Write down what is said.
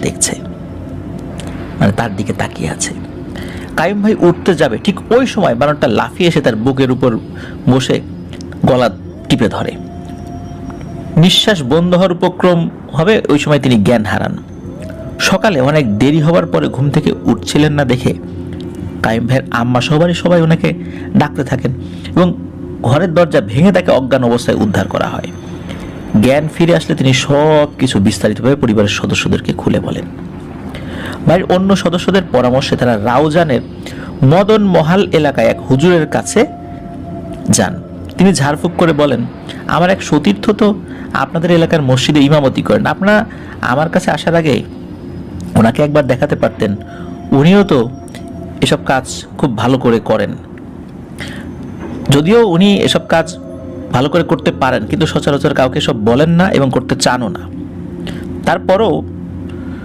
দেখছে, মানে তার দিকে তাকিয়ে আছে। কাইয়ুম ভাই উঠতে যাবে, ঠিক ওই সময় বানরটা লাফিয়ে এসে তার বুকের উপর বসে গলা টিপে ধরে। নিঃশ্বাস বন্ধ হওয়ার উপক্রম হবে, ওই সময় তিনি জ্ঞান হারান। সকালে অনেক দেরি হবার পরে ঘুম থেকে উঠছিলেন না দেখে কাইয়ুম ভাইয়ের আম্মা সবারই সবাই ওনাকে ডাকতে থাকেন এবং ঘরের দরজা ভেঙে তাকে অজ্ঞান অবস্থায় উদ্ধার করা হয়। জ্ঞান ফিরে আসলে তিনি সব কিছু বিস্তারিতভাবে পরিবারের সদস্যদেরকে খুলে বলেন। বাড়ির অন্য সদস্যদের পরামর্শে তারা রাউজানের মদন মহাল এলাকায় এক হুজুরের কাছে যান। তিনি ঝাড়ফুঁক করে বলেন, আমার এক সতীর্থ তো আপনাদের এলাকার মসজিদে ইমামতি করেন, আপনারা আমার কাছে আসার আগে ওনাকে একবার দেখাতে পারতেন, উনিও তো এসব কাজ খুব ভালো করে করেন। যদিও উনি এসব কাজ ভালো করে করতে পারেন, কিন্তু সচরাচর কাউকে সব বলেন না এবং করতে চানও না। তারপরও